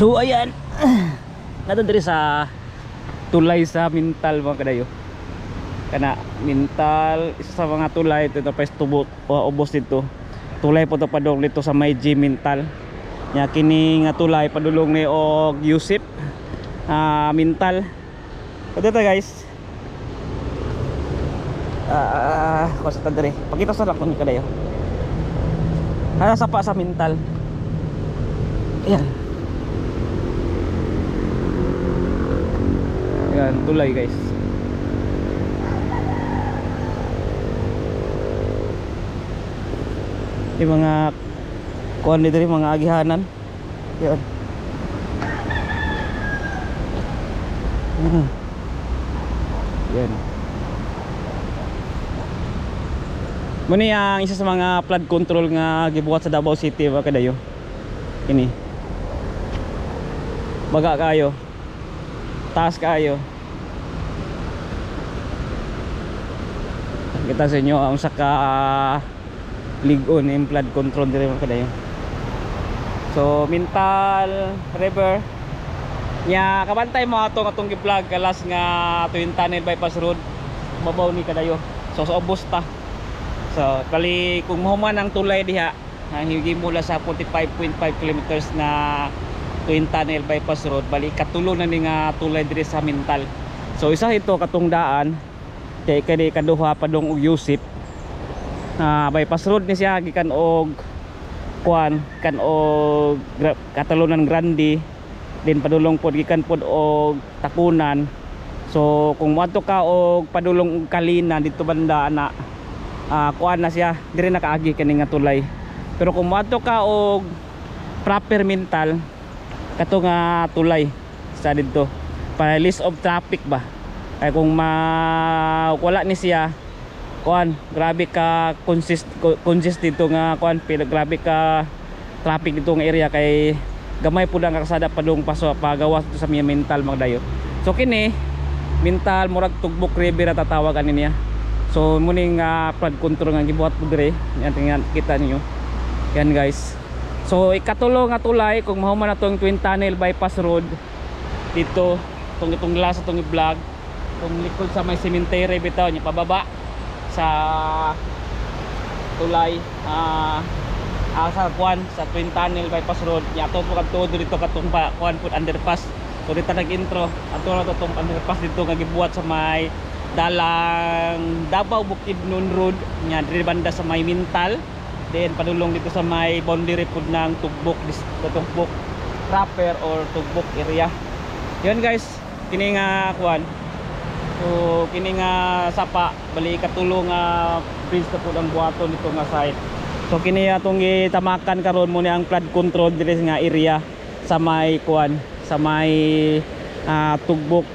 So ayan, nato diri sa tulay sa Mintal mga kadayo. Kana Mintal, isa sa mga tulay ito tapos tubot o ubos dito. Tulay po to padong dito sa may G Mintal. Nya kini nga tulay padulong ni og Yusip Mintal. Ito guys. Kosa ta diri. Pakita sa lakon ni kadayo. Ana sapa sa Mintal. Ayan. Ayan, tulay guys. Yung mga kuhan dito rin, mga agihanan. Ayan. Ayan. Muna yung isa sa mga flood control nga gibuhat sa Davao City mga kadayo. Ini baga kayo, taas kayo. Kita sa inyo ang saka ligon yung flood control dire mga kadayo. So Mintal River nya kabantay mo atong gi-vlog kalas nga Twin Tunnel Bypass Road mabaw ni kadayo. So ubos ta. So bali kung mahuman ang tulay diha higi mula sa 45.5 kilometers na Twin Tunnel Bypass Road bali katulo na ni nga tulay diri sa Mintal. So isa ito katong daan kay kani kaduha padong og Yusip bypass road ni siya gikan og kuan kan og Katalunan Grande din padulong pod gikan pod og Takunan. So kung moadto ka og padulong og Kalina dito banda na kuan na siya dire nakaagi kani nga tulay. Pero kung moadto ka og proper Mintal kato nga tulay sa dito para list of traffic ba ay kung wala ni siya kuan grabe ka consist dito nga kuan grabe ka traffic dito nga area kay gamay pud ang kalsada padung paso pagawas dito sa Mintal mga dayo. So kini Mintal murag Tugbok River tatawagan niya. So muning flood control nga gibuhat pud dire yan kita niyo yan guys. So ikatulo nga tulay kung mahuman na tong Twin Tunnel Bypass Road dito itong glass itong i-vlog itong likod sa may cemetery bitaw nya pababa sa tulay sa kuan sa Twin Tunnel Bypass Road nya ato po kadto dito katong kuan pud underpass. So dito nag-intro ato na to tong underpass dito nga gibuhat sa may dalang Davao Bukidnon Road nya diri banda sa may Mintal. Then padulong dito sa may boundary pud ng Tugbok proper or Tugbok area. Yun guys, kini nga kuan. So kini nga sapa bali katulong nga bridge na pud ang buhaton dito nga site. So kini atong gitamakan karon mo ni ang flood control dire nga area sa may kuan, sa may Tugbok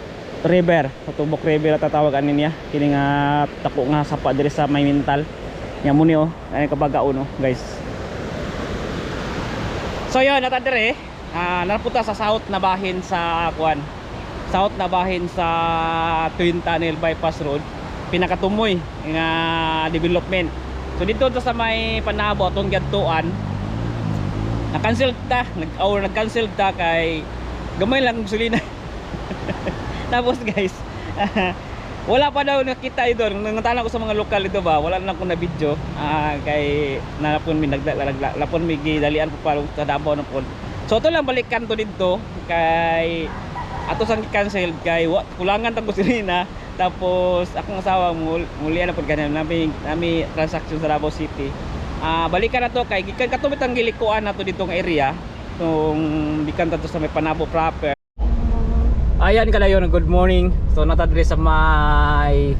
River. Sa Tugbok River tatawagan niya. Kini nga tako nga sapa dire sa may Mintal. Nya mo ni ay kabagao no guys. So yun nata dire napunta sa south na bahin sa kuan. South na bahin sa Twin Tunnel Bypass Road, pinakatumoy nga development. So dito sa may Panabo atong giadtuan na-cancel ta, nag-cancel ta kay gamay lang og sulina. Tapos guys, wala pa daw nakita ito. Nangatala ko sa mga lokal dito ba, wala na akong na video kay nalapon mi lapon mi gidalian po pa sa Davao na po. So ito lang balikan to dito kay ato sang cancel kay kulangan tag sulina. Tapos akong asawa mulian na pud ganan nami transaction sa Davao City. Balikan na to kay gikan katubit ang gilikuan nato dito nga area tong bikan ta to sa may Panabo proper. Ayan kadayon, good morning. So natadre sa may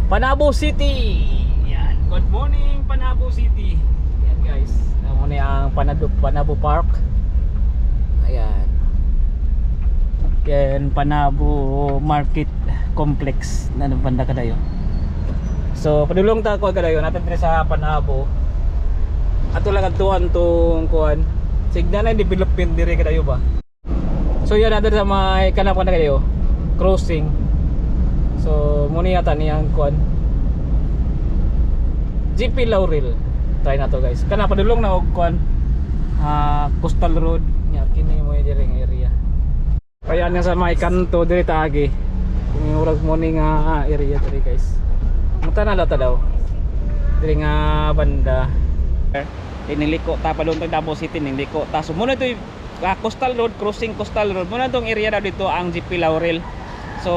Panabo City. Yan, good morning Panabo City. Yan guys, amo ni ang Panabo Park. Ayan. Yan Panabo Market Complex na banda kadayo. So padulong ta ko kadayo natadre sa Panabo. Ato lang adtuan tong kuan. Signa na development dire kadayo ba. So yun natin sa may kanap na kayo crossing. So muna yata niyang kuan GP Laurel. Try na to guys. Kana padulong na og kuan Coastal Road Nya kini mo diri nga area. Kaya nga sa may kanto diri taagi. Kung murag mo ni nga area diri guys. Muta na lata daw. Diri nga banda. Iniliko ta pa doon tag Davao City niliko. Ta so muna to Coastal Road, crossing Coastal Road. Muna tong area daw dito ang GP Laurel. So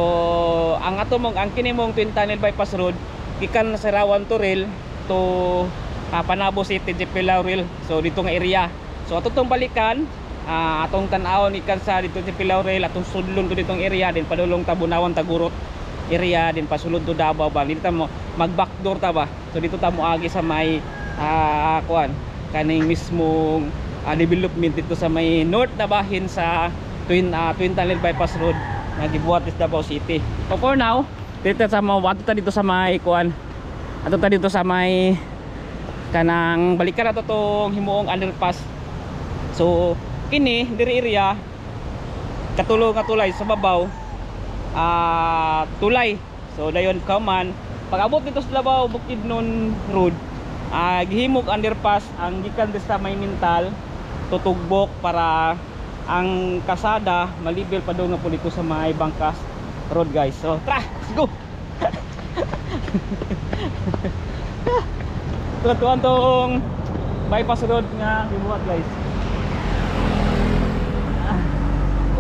ang ato mong ang kini mong Twin Tunnel Bypass Road gikan sa Rawan to Rail to Panabo City GP Laurel. So dito nga area. So ato tong balikan atong tan-awon ikan sa dito GP Laurel atong sudlon to ditong area din padulong Tabunawan Tagurot area din pasulod to Davao ba dito mo mag backdoor ta ba. So dito ta mo agi sa may kuan kaning mismong development dito sa may north na bahin sa Twin Tunnel Bypass Road na gibuhat is Davao City. So for now, dito sa mga ato ta dito sa may kuan. Ato ta dito sa may kanang balikan ato tong himuong underpass. So kini diri area katulong nga tulay sa babaw tulay. So dayon kauman pag abot dito sa Davao Bukidnon Road gihimog underpass ang gikan sa may Mintal tutugbok para ang kasada malibel pa daw nga po dito sa may Bangkas Road guys. So tara, let's go. Tuwan tong bypass road nga gibuhat guys.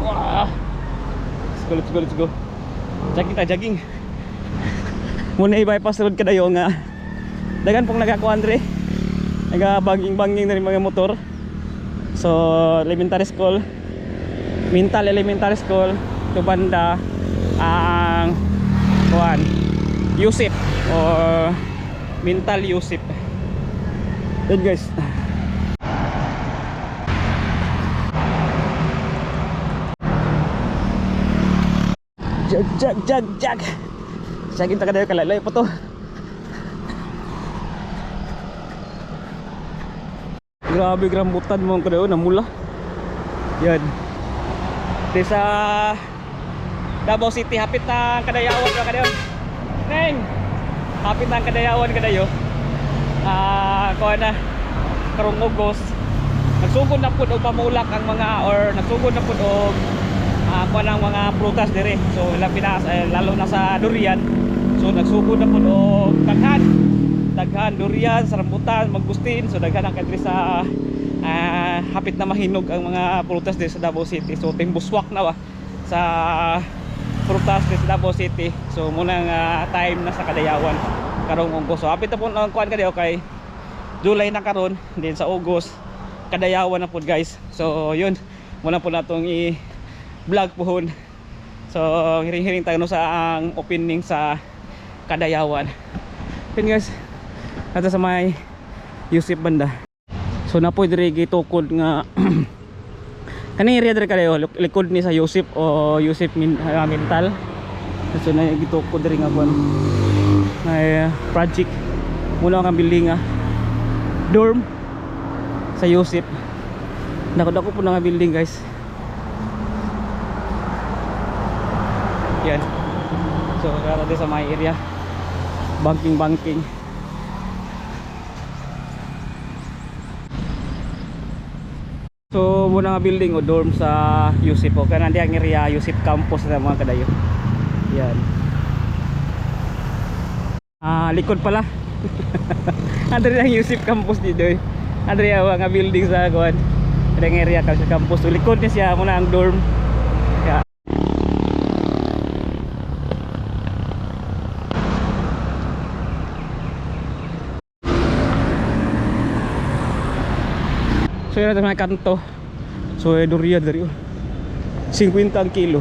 Wow. Let's go. Jogging. Muna i-bypass road kadayo nga dagan pong nagakuan dre. Naga-banging na rin mga motor. So elementary school, Mintal Elementary School to banda ang kuan Yusip or Mintal Yusip. Yun guys. Jag. Saging ta kadayo kalalay po to. Grabe rambutan mo kadayo namula. Yan. Di sa Davao City hapit na Kadayawan ka kadayo. Neng. Hapit na Kadayawan kadayo. Kuan na karong August. Nagsugod na pud og pamulak ang mga or nagsugod na pud og kuan ang mga prutas dire. So lalo na sa durian. So nagsugod na pud og daghan durian, sa rambutan, magustin. So daghan ang kadiri sa hapit na mahinog ang mga prutas dire sa Davao City. So timbuswak na ba sa prutas dire sa Davao City. So muna nga time na sa Kadayawan karong August. So hapit na pud ang kuan kadayo kay July na karon, din sa August Kadayawan na pud guys. So yun muna po natong i-vlog pohon. So hiring-hiring tayo no sa ang opening sa Kadayawan. Yun guys, ato sa may Yusip banda. So napoy diri gitukod nga kaning area diri kadayo likod ni sa Yusip o Yusip Mintal. So na gitukod diri nga kuan may project muna ang building dorm sa Yusip. Dako po nga building guys. Yan. So kaya sa may area banking. So muna nga building o dorm sa Yusip o kanan di ang area Yusip campus na mga kadayo. Yan. Likod pala. Andri ang Yusip campus dito. Andri ang nga building sa kuan. Ada ang area sa campus. So, likod niya siya muna ang dorm. Kaya so yun natin mga kanto. So durian dari 50 ang kilo.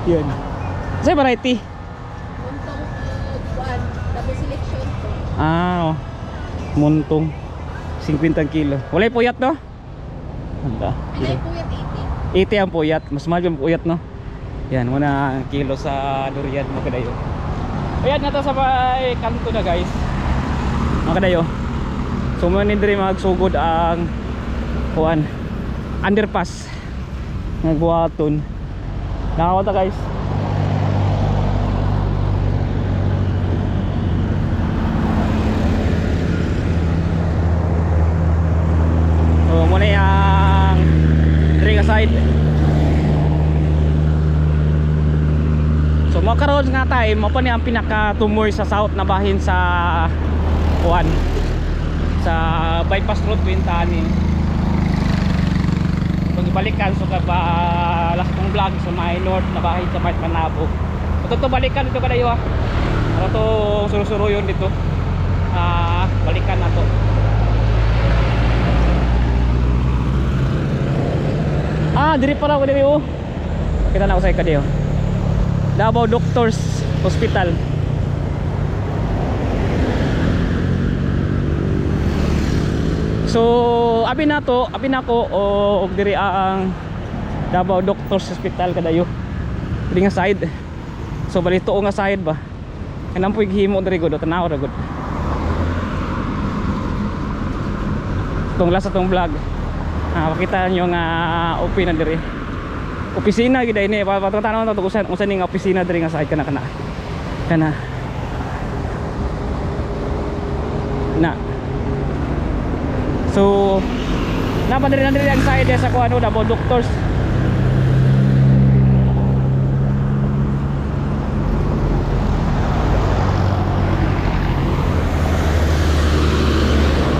Yan. Sa variety. Muntong kuan, double selection to. Oh. Muntong 50 ang kilo. Walay puyat no? Handa. Ay puyat 80. 80 ang puyat. Mas mahal yung puyat no? Yan, muna ang kilo sa durian mga kadayo. Ayan nata sa may kanto na guys. Mga kadayo. So muna nindri magsugod ang kuan underpass nagbuhaton. Nakawata guys. So muna yung nga side. So mo karon nga time mo pa ni ang pinaka tumoy sa south na bahin sa kuan sa bypass road Quintani. Kung ibalikan so ba last kong vlog sa may north na bahin sa Mart Manabo. Ito balikan dito kadayo ah. Ano to suru-suru yun dito. Balikan na to. Diri para ko diri oh. Kita na ko sa kadayo. Davao Doctors Hospital. So abi na ko og diri ang Davao Doctors Hospital kadayo. Diri nga side. So balito nga side ba. Kanang puig himo diri gud tanaw ra gud. Tong last atong vlog. Pakita nyo nga open na diri. Opisina gid ini patatan to usan ning opisina diri nga side kana na. So napadiri na diri ang side sa kuano Davao Doctors.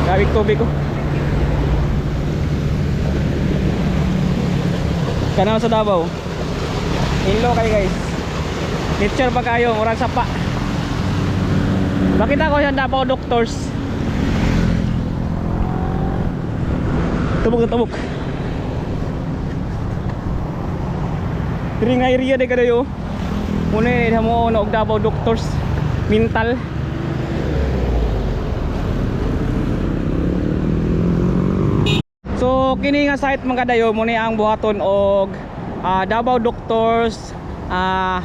Gawik tubig ko. Kanal sa Davao. Ilo kayo guys. Picture pa kayo, murang sapa. Bakit ako yung Davao Doctors? Tubog na tubog. Diri nga area de kadayo. Muna mo na og Davao Doctors mental. So kini nga site mga kadayo mo ni ang buhaton og Davao Doctors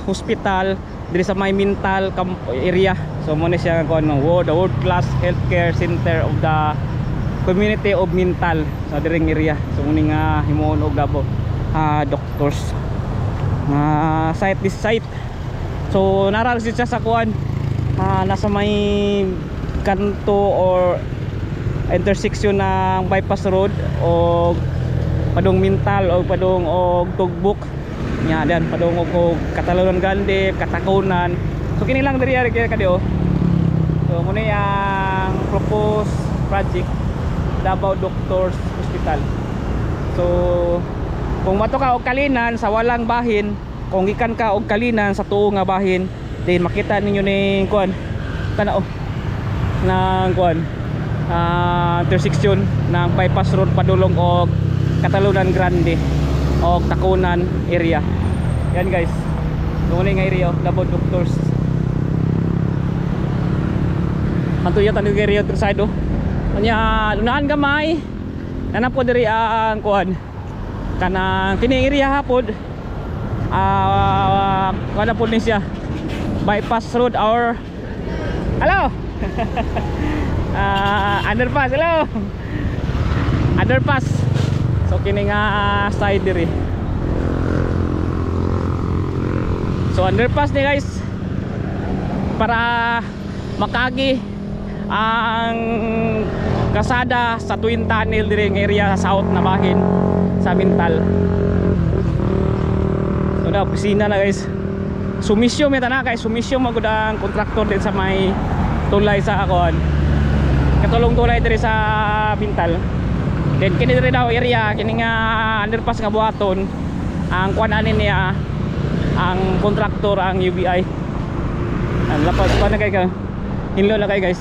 Hospital diri sa may mental area. So mo ni siya ko ano the world class healthcare center of the community of mental sa diring area. So mo ni nga himuon og Davao Doctors site this site. So naral siya sa kuan nasa may kanto or intersection ng bypass road o padung mental o padung og tugbok nya dan padung og Catalogan Grande Katakunan. So kini lang diri kaya kadyo. So muna ang proposed project Davao Doctors Hospital. So kung mato ka og kalinan sa walang bahin, kung gikan ka og kalinan sa tuo nga bahin, then makita ninyo ning kuan tanao nang kuan intersection ng bypass road padulong og Catalogan Grande og Takunan area. Yan guys. Doon nga area Davao Doctors. Anto yata ni area to side oh. Anya unahan gamay. Nana po diri ang kuan. Kanang kini area hapod. Kada po ni siya. Bypass road or hello. Underpass, hello. Underpass. So kini nga side diri. So underpass ni guys para makagi ang kasada sa Twin Tunnel diri nga area sa south na bahin sa mental. So na opisina na guys. Sumisyo meta na kay sumisyo magud ang kontraktor din sa may tulay sa akon. Katulong tulay diri sa mental. Then kini diri daw area kini nga underpass nga buhaton ang kuan ani niya ang kontraktor ang UBI. Ang lapas pa na kay ka. Hinlo na kay guys.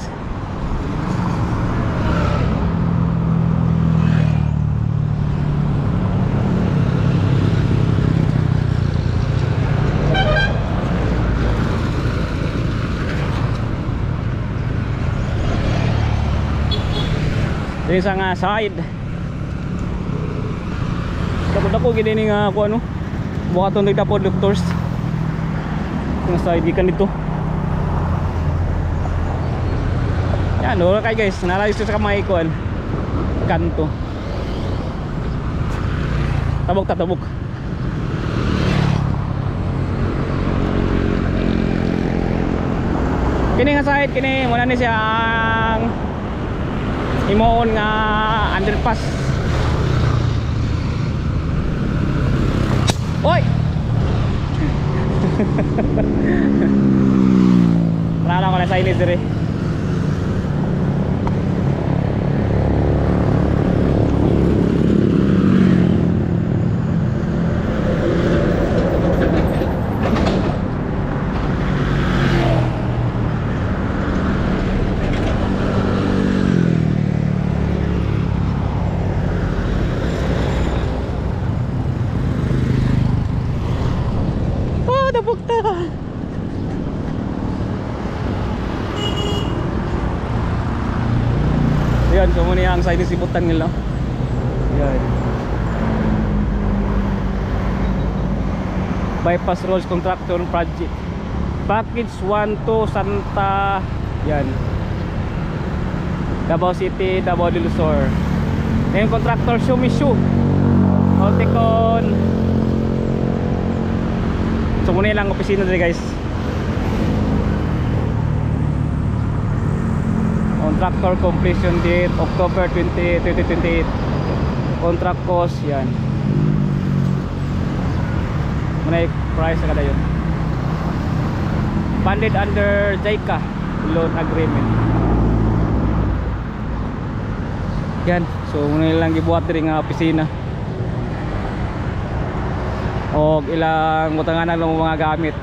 Diri sa nga side. Dako gid ni nga ko ano. Buhaton Davao Doctors. Nga side gikan dito. Yan, wala kay guys. Nalayo sa kamay ko kanto. Tabok. Kini nga side kini wala ni siya ang imoon nga underpass. Chinese dire. Oh, nabukta. Yan, so muna yung Chinese ibutan nila. Yan. Bypass Roads Contractor Project. Package 1 to Santa. Yan. Davao City, Davao del Sur. Yung contractor Shumishu. Oltecon. So muna lang opisina dito guys. Contractor completion date October 20, 2028. Contract cost yan. Muna yung price na kada yun. Funded under JICA loan agreement. Yan. So muna lang gibuhat diri nga opisina. O ilang mutanganan lang mga gamit.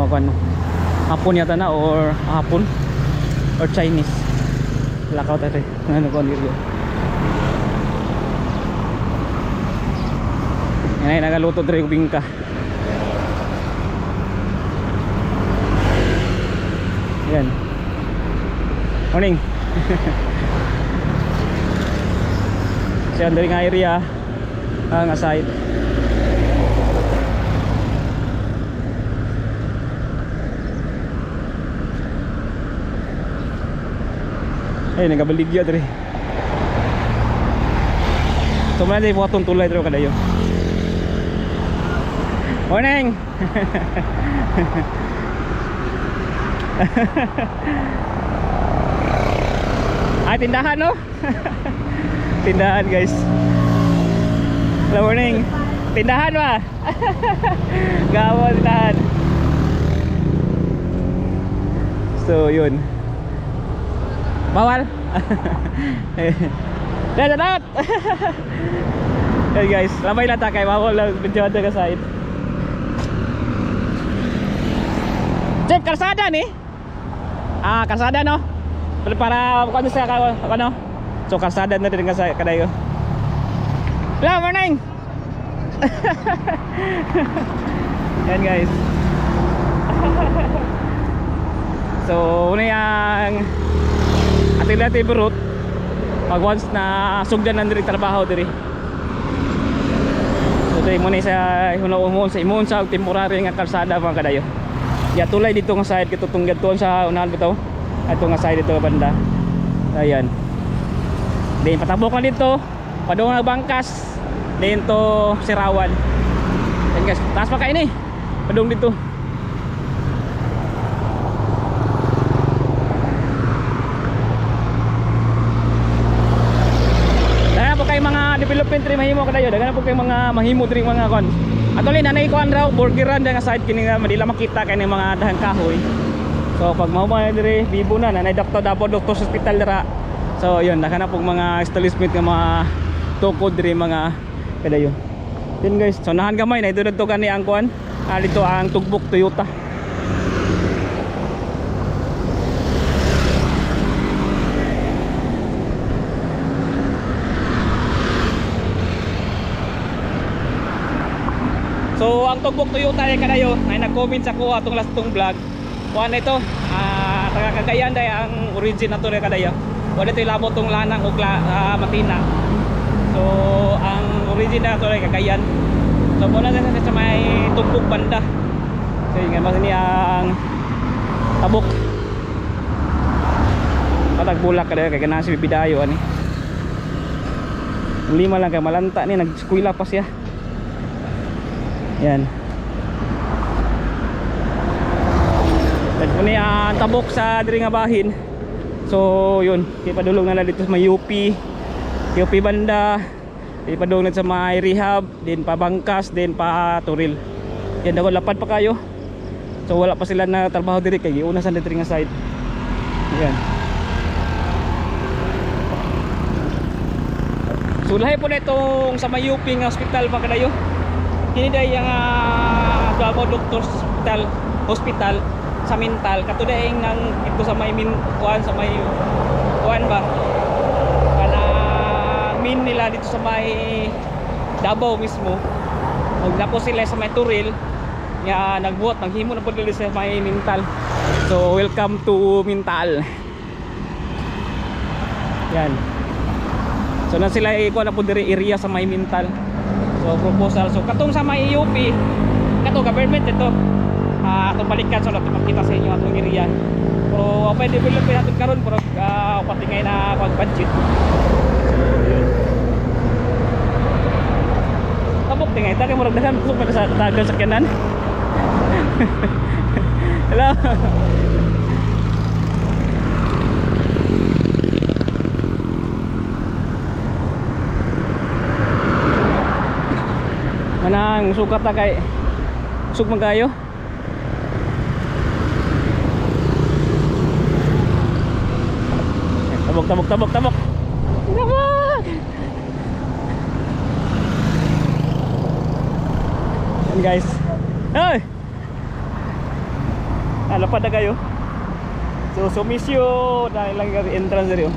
Ano? Hapon yata na or hapon or Chinese. Lakaw tayo. Ano ko nito? Yan ay nagaluto diri og bingka. Yan. Morning. Siya diri nga area ang aside. Ay, nagabaligya diri. So man di buhaton tulay diri kadayo. Morning. Ay, tindahan no? Tindahan guys. Hello, morning. Tindahan ba? Gawa tindahan. So yun. Bawal. Dadat. Hey guys, lamay lang ta kay bawal lang video ka side. Jeep kalsada ni. Ah, kalsada no. Para ano sa ano? So kalsada na din sa kadayo. Hello, morning. Yan guys. So, una yung alternative route pag once na sugdan na diri trabaho diri. So, diri mo na sa hunahon sa imon sa temporary nga kalsada mga kadayo. Ya tulay dito nga side katutong gadton sa unahan bitaw. Ato nga side dito banda. Ayan. Then patabok na dito, padung na bangkas. Then to Sirawan. Ayan guys, taas pa kayo ni. Padung dito. Dahil po kayo mga development rin mahimo kadayo. Dahil po kayo mga mahimo rin mga kon. Atuli nanay ko raw burgeran nga side kini nga madila makita kay mga dahang kahoy. So pag mao man dire bibo na nanay Dr. Davao Doctor Hospital dira. So yun, naka na pong mga establishment nga mga tukod dire mga kadayo. Yun guys, so nahan gamay na idudod to kani ang kuan. Dito ang Tugbok Toyota. So ang Tugbok Toyota ay kadayo, ay nag-comment sa ko atong last tong vlog. Kuan ito, taga Cagayan day ang origin nato ni kadayo. Wala ito ilabot tong lanang ug matina. So ang origin na ito ay Cagayan. So muna sa may Tugbok banda. So yun nga mas ni ang tabok. Patagbulak kadayo kay kanang si bidayo ani. Lima lang kay malanta ni nag-eskwela pa siya. Yan. Tad po niya tabok sa diri nga bahin. So yun, kay padulong na dito sa may UP banda. Kay padulong sa may rehab, din pa bangkas, din pa turil. Kaya daw lapad pa kayo. So wala pa sila na trabaho diri kay giuna sa diri nga side. Ayan. So lahi po na itong sa may UP nga hospital mga kadayo. Kini day ang Duamo Doctors Hospital sa mental katuday nang ito sa may kuan sa may kuan ba kana min nila dito sa may Davao mismo. Naglapo sila sa may Turil nga nagbuhat naghimo na pud dili sa may mental. So welcome to mental. Yan. So na sila ikuha na pud diri area sa may mental. So proposal so katong sa may UP kato government ito atong balikan so nato makita sa inyo atong area. Pero pwede develop natin karon pero patingay na pag budget. Tabok tingay ta kay murag daghan kusog pa sa tagal sa kanan. Hello. Manang sukat ta kay sug man kayo. Tabok. Tabok. Yan guys. Hey. Lapad na kayo. So sumisyo dahil lang yung entrance dito.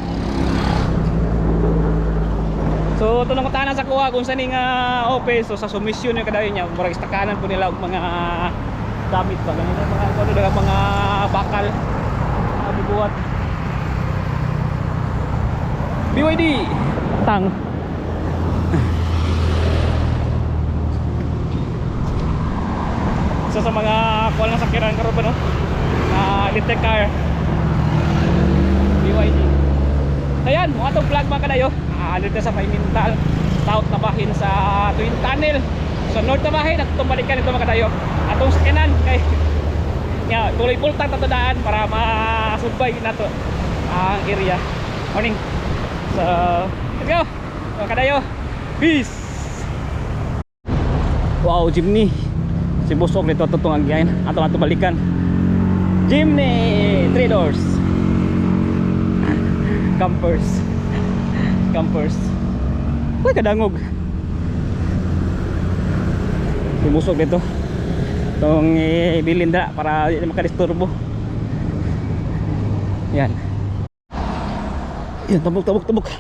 So ito nang kutanan sa kuha kung saan nga office. So sa sumisyon yung kadayon niya murag istakanan po nila og mga damit pa ganito mga bakal bibuhat. BYD tang. Isa sa mga kuha lang sakyanan karon ba no? Electric car. BYD. Ayan, mga itong vlog mga kadayo. Dito sa may mental. South na bahin sa Twin Tunnel. Sa North na bahin at balikan ito mga kadayo. Atong sakyanan kay nga tuloy pultang tatadaan para masubay nato ang area. Morning. So, let's go. Mga kadayo. Peace. Wow, jeepney. Si Busok nito tutong ang giyahin. Atong balikan. Jeepney 3 doors. Campers. Uy, kadangog. Si Busok nito. Itong bilinda para hindi makadisturbo. Yan. Yan, tabok.